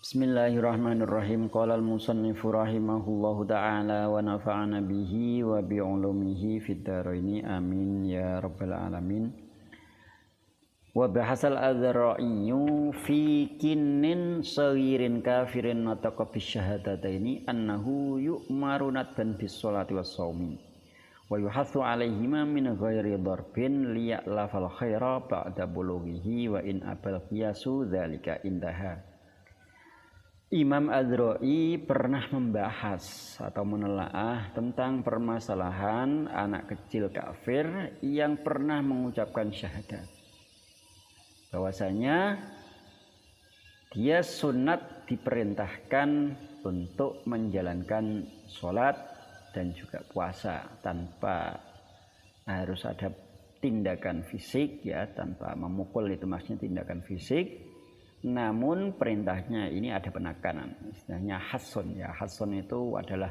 Bismillahirrahmanirrahim. Qala al-musannifu rahimahullahu ta'ala wa nafa'ana bihi wa bi'ulumihi fid dharaini amin ya rabbal alamin. Wa bahasal adzra'iyu fi kinnin sawirin kafirin nataqa bisyahadataini annahu yu'maru nadban bis sholati was shaumi wa yuhathu alaihima min ghairi darbin liya'lafal khaira ba'da bulughihi wa in abal qiyasu dzalika indaha. Imam Adzra'i pernah membahas atau menelaah tentang permasalahan anak kecil kafir yang pernah mengucapkan syahadat. Bahwasanya dia sunat diperintahkan untuk menjalankan sholat dan juga puasa tanpa harus ada tindakan fisik, ya, tanpa memukul, itu maksudnya tindakan fisik. Namun perintahnya ini ada penekanan, istilahnya hasun, ya. Hasun itu adalah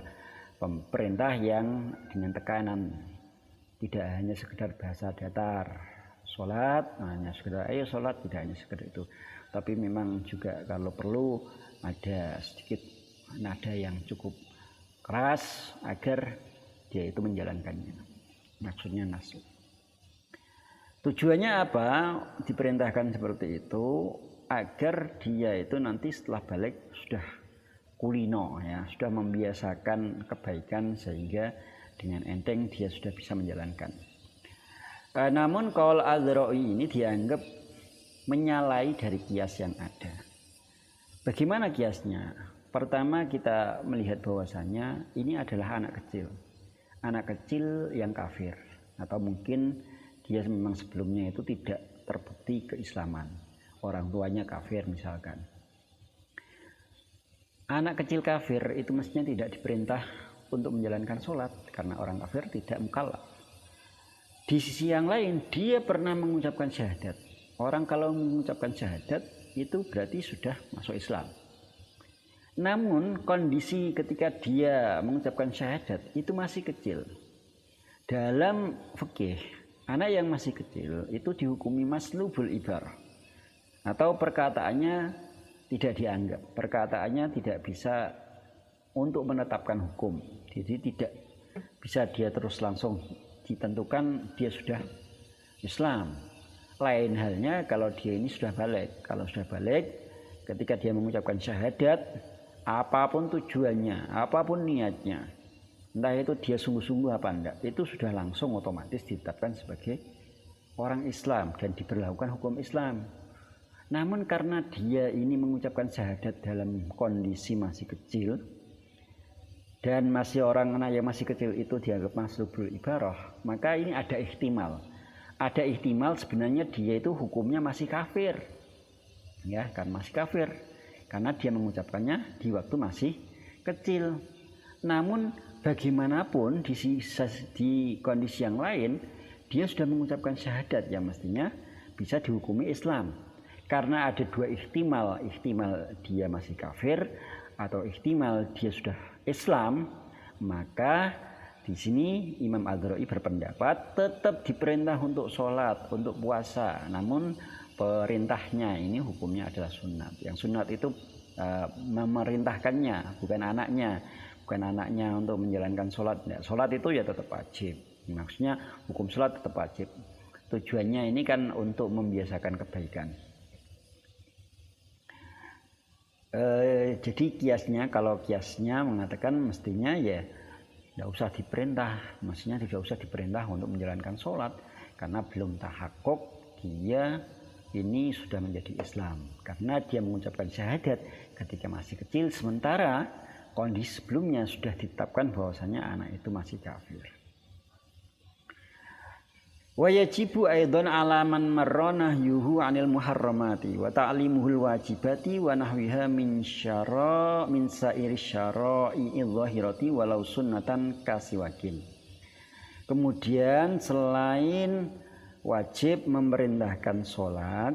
perintah yang dengan tekanan, tidak hanya sekedar bahasa datar, sholat, hanya sekedar ayo sholat, tidak hanya sekedar itu, tapi memang juga kalau perlu ada sedikit nada yang cukup keras agar dia itu menjalankannya. Maksudnya nasu. Tujuannya apa? Diperintahkan seperti itu agar dia itu nanti setelah balik sudah kulino, ya, sudah membiasakan kebaikan sehingga dengan enteng dia sudah bisa menjalankan. Namun qaul Adzra'i ini dianggap menyalahi dari kias yang ada. Bagaimana kiasnya? Pertama kita melihat bahwasanya ini adalah anak kecil yang kafir, atau mungkin dia memang sebelumnya itu tidak terbukti keislaman. Orang tuanya kafir misalkan. Anak kecil kafir itu mestinya tidak diperintah untuk menjalankan sholat karena orang kafir tidak mukallaf. Di sisi yang lain dia pernah mengucapkan syahadat. Orang kalau mengucapkan syahadat itu berarti sudah masuk Islam. Namun kondisi ketika dia mengucapkan syahadat itu masih kecil. Dalam fikih, anak yang masih kecil itu dihukumi maslubul ibarah, atau perkataannya tidak dianggap, perkataannya tidak bisa untuk menetapkan hukum. Jadi tidak bisa dia terus langsung ditentukan dia sudah Islam. Lain halnya kalau dia ini sudah balik. Kalau sudah balik, ketika dia mengucapkan syahadat, apapun tujuannya, apapun niatnya, entah itu dia sungguh-sungguh apa enggak, itu sudah langsung otomatis ditetapkan sebagai orang Islam dan diberlakukan hukum Islam. Namun karena dia ini mengucapkan syahadat dalam kondisi masih kecil, dan masih anak yang masih kecil itu dianggap maslubul ibarah, maka ini ada ihtimal. Ada ihtimal sebenarnya dia itu hukumnya masih kafir, ya kan, masih kafir karena dia mengucapkannya di waktu masih kecil. Namun bagaimanapun di kondisi yang lain dia sudah mengucapkan syahadat, ya mestinya bisa dihukumi Islam. Karena ada dua ihtimal dia masih kafir atau ihtimal dia sudah Islam, maka di sini Imam Adzra'i berpendapat tetap diperintah untuk sholat, untuk puasa. Namun perintahnya ini hukumnya adalah sunat. Yang sunat itu memerintahkannya, bukan anaknya untuk menjalankan sholat. Sholat itu ya tetap wajib. Maksudnya hukum sholat tetap wajib. Tujuannya ini kan untuk membiasakan kebaikan. Jadi kalau kiasnya mengatakan mestinya ya tidak usah diperintah, maksudnya tidak usah diperintah untuk menjalankan sholat karena belum tahakkuk dia ini sudah menjadi Islam, karena dia mengucapkan syahadat ketika masih kecil, sementara kondisi sebelumnya sudah ditetapkan bahwasanya anak itu masih kafir. Wa yajibu aidan ala man marrana yuhu 'anil muharramati wa ta'limuhul wajibati wa nahwiha min sa'iri syara'i dhahirati walau sunnatan kasiwakin. Kemudian selain wajib memerintahkan sholat,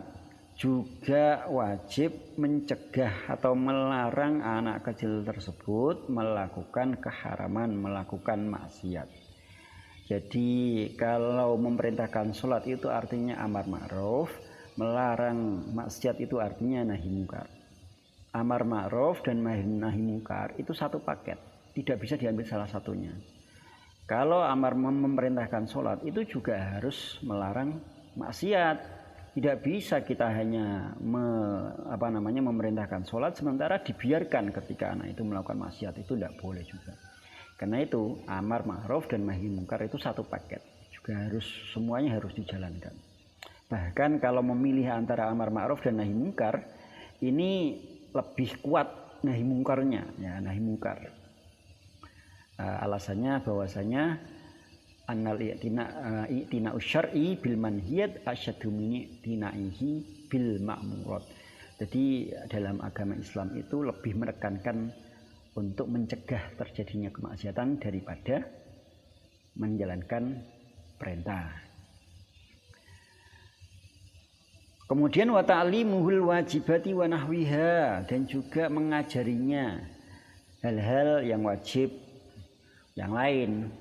juga wajib mencegah atau melarang anak kecil tersebut melakukan keharaman, melakukan maksiat. Jadi kalau memerintahkan sholat itu artinya amar ma'ruf, melarang maksiat itu artinya nahi mungkar. Amar ma'ruf dan nahi mungkar itu satu paket, tidak bisa diambil salah satunya. Kalau amar memerintahkan sholat itu juga harus melarang maksiat. Tidak bisa kita hanya memerintahkan sholat sementara dibiarkan ketika anak itu melakukan maksiat, itu tidak boleh juga. Karena itu amar ma'ruf dan nahi mungkar itu satu paket, juga semuanya harus dijalankan. Bahkan kalau memilih antara amar ma'ruf dan nahi mungkar, ini lebih kuat nahi mungkarnya, ya nahi mungkar. Alasannya bahwasanya annal i'tina syar'i bil manhiyat asyaddu min i'tinaihi bil ma'murat. Jadi dalam agama Islam itu lebih menekankan untuk mencegah terjadinya kemaksiatan daripada menjalankan perintah. Kemudian wa ta'limuhul wajibati wa nahwiha, dan juga mengajarinya hal-hal yang wajib yang lain.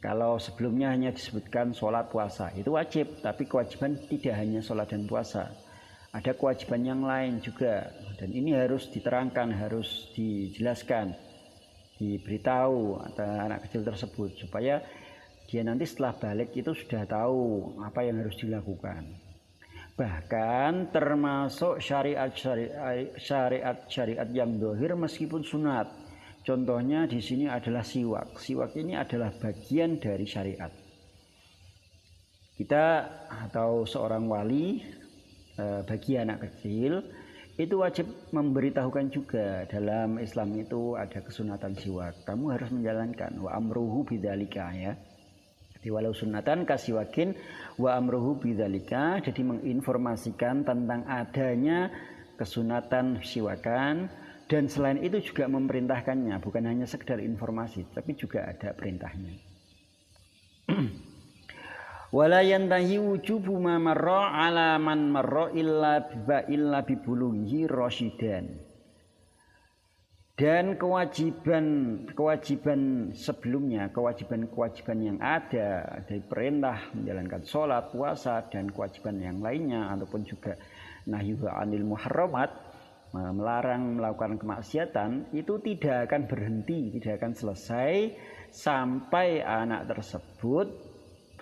Kalau sebelumnya hanya disebutkan sholat puasa, itu wajib, tapi kewajiban tidak hanya sholat dan puasa. Ada kewajiban yang lain juga, dan ini harus diterangkan, harus dijelaskan, diberitahu anak kecil tersebut, supaya dia nanti setelah balik itu sudah tahu apa yang harus dilakukan. Bahkan termasuk syariat yang zahir meskipun sunat. Contohnya di sini adalah siwak. Siwak ini adalah bagian dari syariat. Kita atau seorang wali bagi anak kecil itu wajib memberitahukan juga, dalam Islam itu ada kesunatan siwak. Kamu harus menjalankan wa amruhu bidzalika, ya. Jadi walau sunatan kasiwakin wa amruhu bidzalika, jadi menginformasikan tentang adanya kesunatan siwakan. Dan selain itu juga memerintahkannya, bukan hanya sekedar informasi, tapi juga ada perintahnya. Wala yantahi wujubu ma marra ala man marra illa bibulughi rasyidan. Dan kewajiban sebelumnya, kewajiban yang ada dari perintah menjalankan sholat, puasa, dan kewajiban yang lainnya, ataupun juga nahyuhu anil muharramat, melarang melakukan kemaksiatan, itu tidak akan berhenti, tidak akan selesai sampai anak tersebut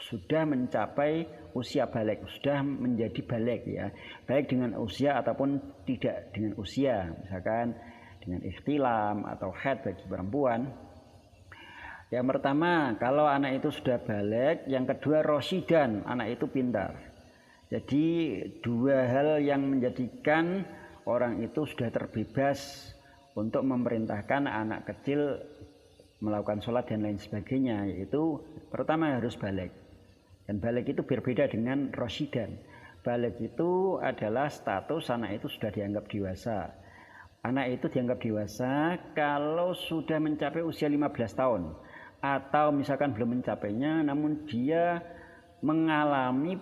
sudah mencapai usia balik, sudah menjadi balik, ya, baik dengan usia ataupun tidak dengan usia, misalkan dengan ikhtilam atau haid bagi perempuan. Yang pertama, kalau anak itu sudah balik. Yang kedua, rosyidan, anak itu pintar. Jadi dua hal yang menjadikan orang itu sudah terbebas untuk memerintahkan anak kecil melakukan sholat dan lain sebagainya, yaitu pertama harus balik. Dan balik itu berbeda dengan rosyidan. Balik itu adalah status anak itu sudah dianggap dewasa. Anak itu dianggap dewasa kalau sudah mencapai usia 15 tahun. Atau misalkan belum mencapainya, namun dia mengalami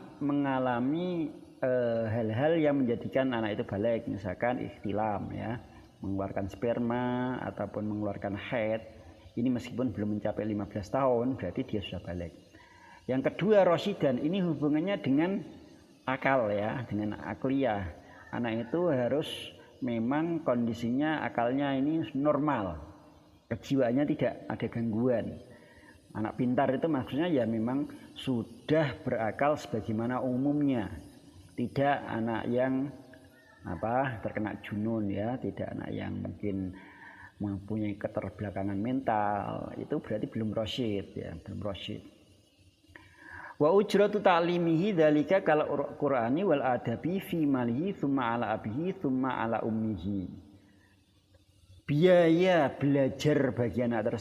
hal-hal yang menjadikan anak itu balik, misalkan ikhtilam, ya, mengeluarkan sperma ataupun mengeluarkan haid. Ini meskipun belum mencapai 15 tahun, berarti dia sudah balik. Yang kedua, rosyidan, ini hubungannya dengan akal, ya, dengan akliyah. Anak itu harus memang kondisinya akalnya ini normal, kejiwaannya tidak ada gangguan. Anak pintar itu maksudnya ya memang sudah berakal sebagaimana umumnya. Tidak anak yang terkena junun, ya, tidak anak yang mungkin mempunyai keterbelakangan mental, itu berarti belum rasyid, ya, belum rasyid. Wa ujratu ta'limihi dzalika kal Qur'ani wal adabi fi malihi tsumma ala abihi tsumma ala ummihi. Biaya belajar bagi anak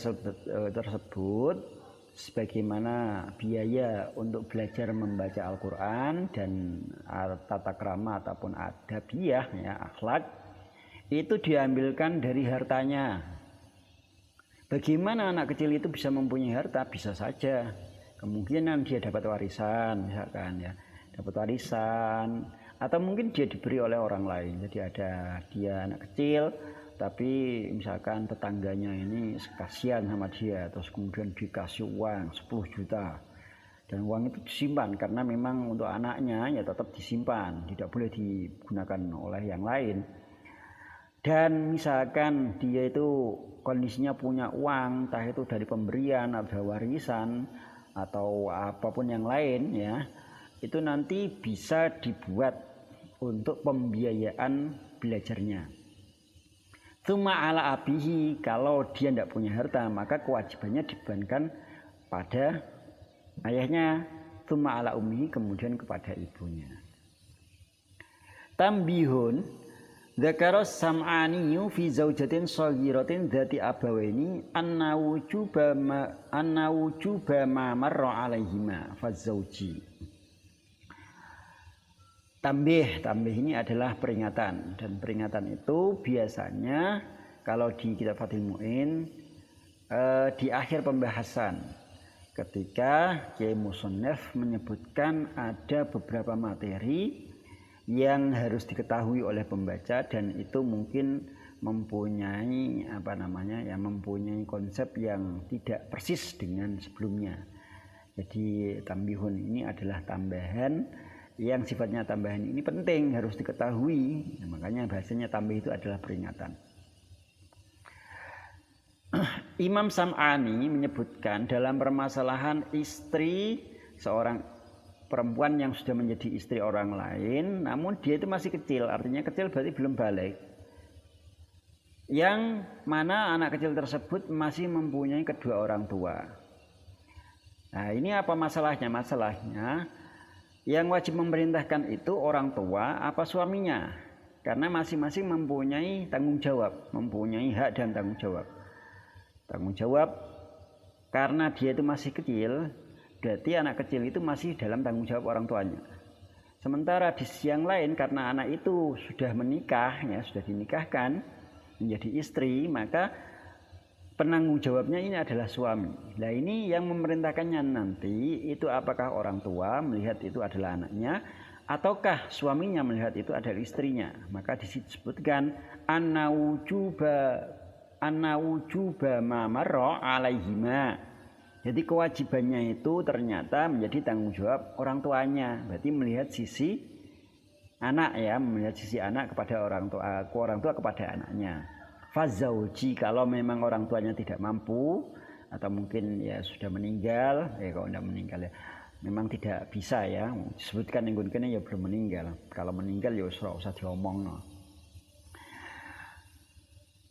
tersebut sebagaimana biaya untuk belajar membaca Al-Quran dan tata krama ataupun adabiyah, ya, akhlak, itu diambilkan dari hartanya. Bagaimana anak kecil itu bisa mempunyai harta? Bisa saja kemungkinan dia dapat warisan, misalkan, ya, dapat warisan, atau mungkin dia diberi oleh orang lain. Jadi ada dia anak kecil tapi misalkan tetangganya ini kasihan sama dia, terus kemudian dikasih uang 10 juta dan uang itu disimpan karena memang untuk anaknya ya tetap disimpan, tidak boleh digunakan oleh yang lain. Dan misalkan dia itu kondisinya punya uang, entah itu dari pemberian atau warisan atau apapun yang lain ya, itu nanti bisa dibuat untuk pembiayaan belajarnya. Tsumma ala abihi, kalau dia tidak punya harta maka kewajibannya dibebankan pada ayahnya. Tsumma ala ummihi, kemudian kepada ibunya. Tambihun, dzakara sam'aniyu fi zaujatin shaghiratin dzati abawaini anna wujuba ma marra alaihima fazauji. Tambih ini adalah peringatan, dan peringatan itu biasanya kalau di kitab Fathul Mu'in di akhir pembahasan ketika Kiai Musannaf menyebutkan ada beberapa materi yang harus diketahui oleh pembaca dan itu mungkin mempunyai mempunyai konsep yang tidak persis dengan sebelumnya. Jadi tambihun ini adalah tambahan yang sifatnya tambahan ini penting, harus diketahui. Makanya bahasanya tambih itu adalah peringatan. Imam Sam'ani menyebutkan dalam permasalahan istri seorang perempuan yang sudah menjadi istri orang lain, namun dia itu masih kecil, artinya kecil berarti belum balik. Yang mana anak kecil tersebut masih mempunyai kedua orang tua. Nah, ini apa masalahnya? Masalahnya yang wajib memerintahkan itu orang tua apa suaminya, karena masing-masing mempunyai tanggung jawab, mempunyai hak dan tanggung jawab. Tanggung jawab karena dia itu masih kecil, berarti anak kecil itu masih dalam tanggung jawab orang tuanya. Sementara di sisi yang lain karena anak itu sudah menikah, ya sudah dinikahkan menjadi istri, maka penanggung jawabnya ini adalah suami. Nah ini yang memerintahkannya nanti itu apakah orang tua melihat itu adalah anaknya ataukah suaminya melihat itu adalah istrinya. Maka disebutkan anna wujuba ma marra alaihima. Jadi kewajibannya itu ternyata menjadi tanggung jawab orang tuanya. Berarti melihat sisi anak ya, melihat sisi anak kepada orang tua kepada anaknya. Fazauji, kalau memang orang tuanya tidak mampu atau mungkin ya sudah meninggal, kalau tidak meninggal ya memang tidak bisa ya disebutkan yang kene ya belum meninggal. Kalau meninggal ya usah diomong.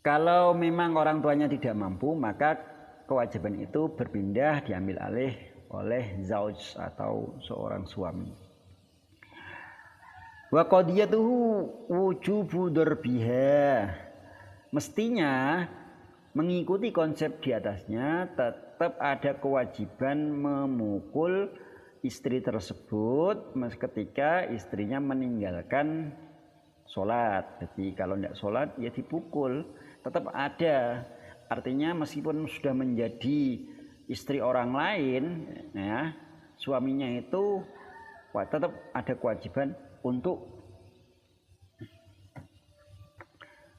Kalau memang orang tuanya tidak mampu, maka kewajiban itu berpindah diambil alih oleh zauj atau seorang suami. Wa qadiyatuhu wujubu darbiha. Mestinya mengikuti konsep di atasnya tetap ada kewajiban memukul istri tersebut ketika istrinya meninggalkan sholat. Jadi kalau tidak sholat ya dipukul, tetap ada. Artinya meskipun sudah menjadi istri orang lain ya, suaminya itu tetap ada kewajiban untuk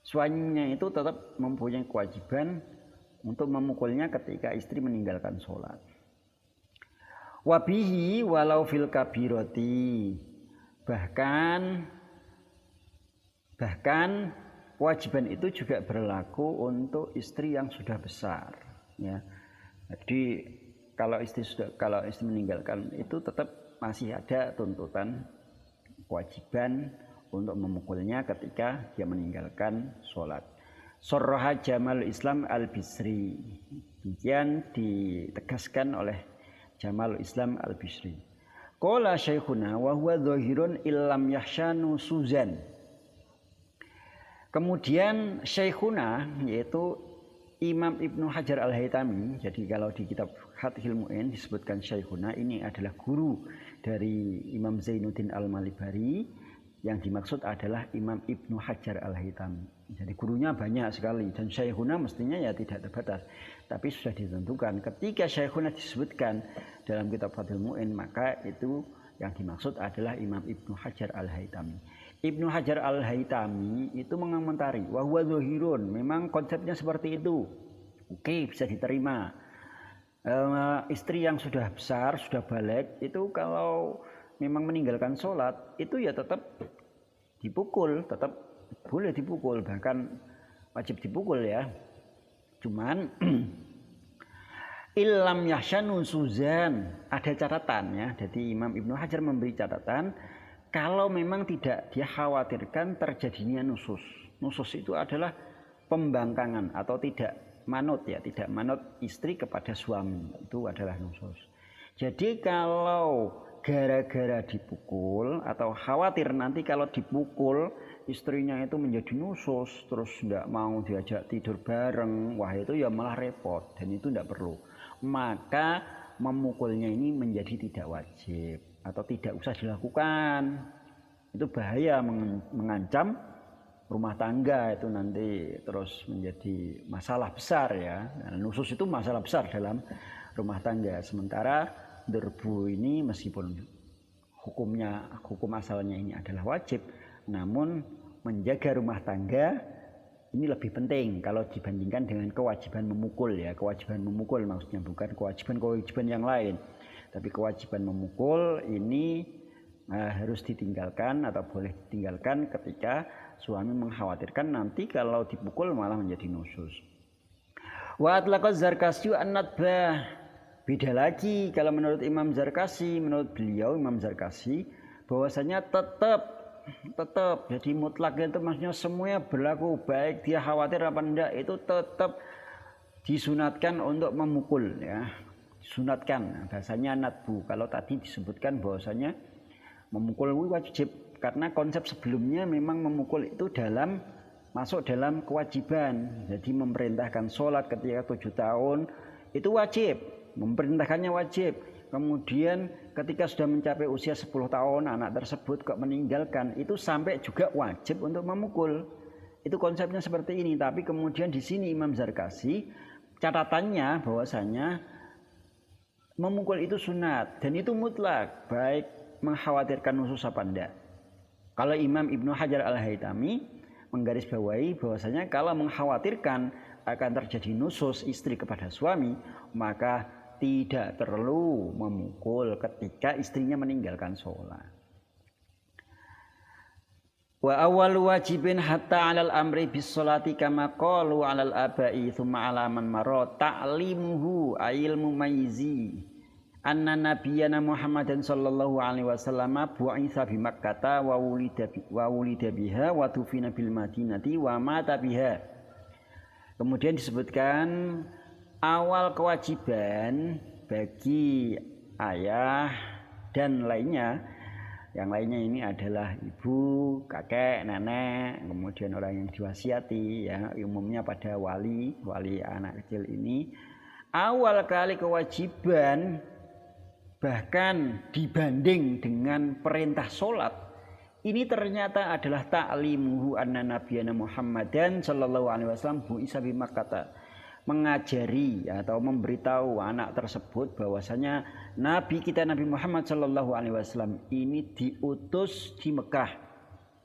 suaminya itu tetap mempunyai kewajiban untuk memukulnya ketika istri meninggalkan sholat. Wabihi walau fil kabiroti, bahkan kewajiban itu juga berlaku untuk istri yang sudah besar. Ya. Jadi kalau istri meninggalkan itu tetap masih ada tuntutan kewajiban untuk memukulnya ketika dia meninggalkan sholat. Sorroha Jamalul Islam Al-Bisri, demikian ditegaskan oleh Jamalul Islam Al-Bisri. Qala Syekhuna wa huwa dhahirun illam yahshanu suzan. Kemudian Syekhuna yaitu Imam Ibnu Hajar Al-Haytami. Jadi kalau di kitab Fathul Mu'in disebutkan Syekhuna, ini adalah guru dari Imam Zainuddin Al-Malibari. Yang dimaksud adalah Imam Ibnu Hajar Al-Haytami. Jadi gurunya banyak sekali dan Syekhuna mestinya ya tidak terbatas. Tapi sudah ditentukan ketika Syekhuna disebutkan dalam kitab Fathul Mu'in, maka itu Yang dimaksud adalah Imam Ibnu Hajar Al-Haytami. Ibnu Hajar Al-Haytami itu mengomentari wa huwa dzahirun, memang konsepnya seperti itu. Oke, bisa diterima. Istri yang sudah besar, sudah balik, itu kalau memang meninggalkan sholat, itu ya tetap dipukul, tetap boleh dipukul, bahkan wajib dipukul ya. Cuman Ilam yahsyanu suzan, ada catatan ya. Jadi Imam Ibnu Hajar memberi catatan kalau memang tidak dia khawatirkan terjadinya nusus. Nusus itu adalah pembangkangan atau tidak manut ya, tidak manut istri kepada suami, itu adalah nusus. Jadi kalau gara-gara dipukul atau khawatir nanti kalau dipukul istrinya itu menjadi nusus, terus tidak mau diajak tidur bareng, wah itu ya malah repot dan itu tidak perlu. Maka memukulnya ini menjadi tidak wajib atau tidak usah dilakukan. Itu bahaya, mengancam rumah tangga, itu nanti terus menjadi masalah besar ya. Nah, nusus itu masalah besar dalam rumah tangga. Sementara derbu ini meskipun hukum asalnya ini adalah wajib, namun menjaga rumah tangga ini lebih penting kalau dibandingkan dengan kewajiban memukul ya. Kewajiban memukul maksudnya bukan kewajiban yang lain, tapi kewajiban memukul ini harus ditinggalkan atau boleh ditinggalkan ketika suami mengkhawatirkan nanti kalau dipukul malah menjadi nusus. Wa atlaqa Zarkasy an-nadbah. Beda lagi kalau menurut Imam Zarkasy, menurut beliau Imam Zarkasy bahwasanya tetap jadi mutlak itu maksudnya semuanya berlaku, baik dia khawatir apa enggak, itu tetap disunatkan untuk memukul ya, disunatkan. Bahasanya nadbu. Kalau tadi disebutkan bahwasanya memukul wajib, karena konsep sebelumnya memang memukul itu masuk dalam kewajiban. Jadi memerintahkan sholat ketika 7 tahun itu wajib, memerintahkannya wajib. Kemudian ketika sudah mencapai usia 10 tahun anak tersebut kok meninggalkan, itu sampai juga wajib untuk memukul. Itu konsepnya seperti ini. Tapi kemudian di sini Imam Zarkasy catatannya bahwasanya memukul itu sunat dan itu mutlak, baik mengkhawatirkan nusus apa enggak. Kalau Imam Ibnu Hajar Al-Haytami menggarisbawahi bahwasanya kalau mengkhawatirkan akan terjadi nusus istri kepada suami, maka tidak perlu memukul ketika istrinya meninggalkan sholat. Wa awal wajibin hatta 'alal amri bis sholati kama qalu 'alal abai tsumma 'ala man mara ta'limuhu ayil mumayyizi anna nabiyyana Muhammadan sallallahu alaihi wasallam bu'itsa bi Makkah wa wulida biha wa tufina bil Madinati wa mata biha. Kemudian disebutkan awal kewajiban bagi ayah dan lainnya, yang lainnya ini adalah ibu, kakek, nenek, kemudian orang yang diwasiati ya, umumnya pada wali anak kecil ini. Awal kali kewajiban bahkan dibanding dengan perintah sholat ini ternyata adalah ta'limuhu anna nabiyyana Muhammadan sallallahu alaihi wasallam bu'itsa bi Makkah, mengajari atau memberitahu anak tersebut bahwasanya Nabi kita Nabi Muhammad sallallahu alaihi wasallam ini diutus di Mekah,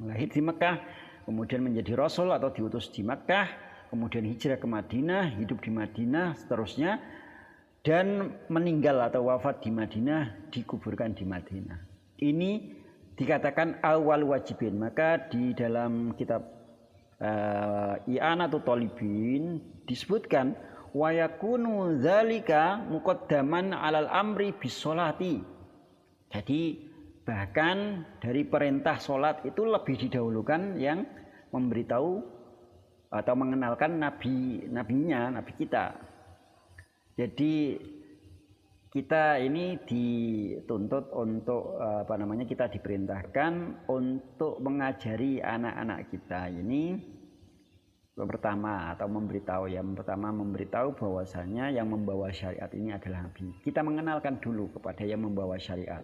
lahir di Mekah, kemudian menjadi rasul atau diutus di Mekah, kemudian hijrah ke Madinah, hidup di Madinah seterusnya, dan meninggal atau wafat di Madinah, dikuburkan di Madinah. Ini dikatakan awal wajibin. Maka di dalam kitab I'anatul Thalibin disebutkan wa yakunu dzalika muqaddaman 'alal amri bis sholati. Jadi bahkan dari perintah sholat itu lebih didahulukan yang memberitahu atau mengenalkan nabi kita. Jadi kita ini dituntut untuk kita diperintahkan untuk mengajari anak-anak kita ini pertama memberitahu bahwasanya yang membawa syariat ini adalah Nabi. Kita mengenalkan dulu kepada yang membawa syariat.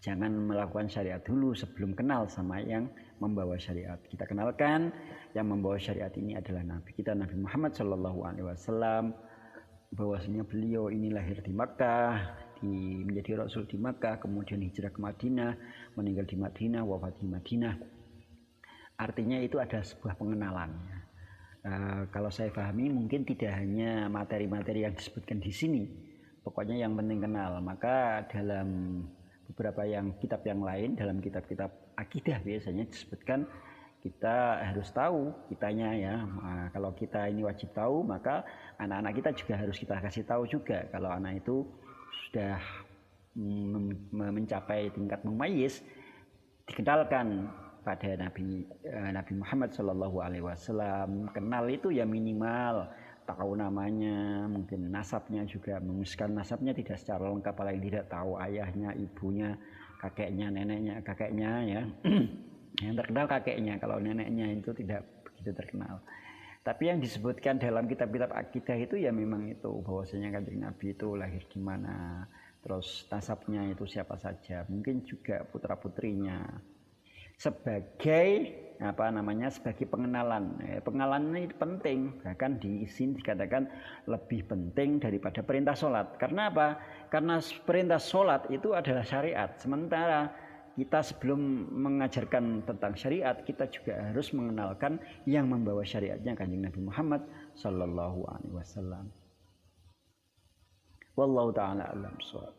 Jangan melakukan syariat dulu sebelum kenal sama yang membawa syariat. Kita kenalkan yang membawa syariat ini adalah Nabi kita Nabi Muhammad sallallahu alaihi wasallam. Bahwasanya beliau ini lahir di Makkah, Nabi menjadi Rasul di Makkah, kemudian hijrah ke Madinah, meninggal di Madinah, wafat di Madinah. Artinya itu ada sebuah pengenalan. Kalau saya pahami mungkin tidak hanya materi-materi yang disebutkan di sini, pokoknya yang penting kenal. Maka dalam beberapa kitab yang lain, dalam kitab-kitab akidah biasanya disebutkan kita harus tahu kitanya ya. Kalau kita ini wajib tahu, maka anak-anak kita juga harus kita kasih tahu juga. Kalau anak itu sudah mencapai tingkat mumayyiz, dikenalkan pada Nabi Muhammad SAW. Kenal itu ya minimal tahu namanya, mungkin nasabnya juga, menuliskan nasabnya tidak secara lengkap, paling tidak tahu ayahnya, ibunya, kakeknya, neneknya, kakeknya ya. Yang terkenal kakeknya, kalau neneknya itu tidak begitu terkenal. Tapi yang disebutkan dalam kitab-kitab akidah itu ya memang itu, bahwasanya Kanjeng Nabi itu lahir di mana, terus nasabnya itu siapa saja, mungkin juga putra-putrinya, sebagai sebagai pengenalan. Pengenalan ini penting, bahkan di sini dikatakan lebih penting daripada perintah sholat. Karena apa? Karena perintah sholat itu adalah syariat, sementara kita sebelum mengajarkan tentang syariat, kita juga harus mengenalkan yang membawa syariatnya, Kanjeng Nabi Muhammad sallallahu alaihi wasallam. Wallahu taala a'lam bishawab.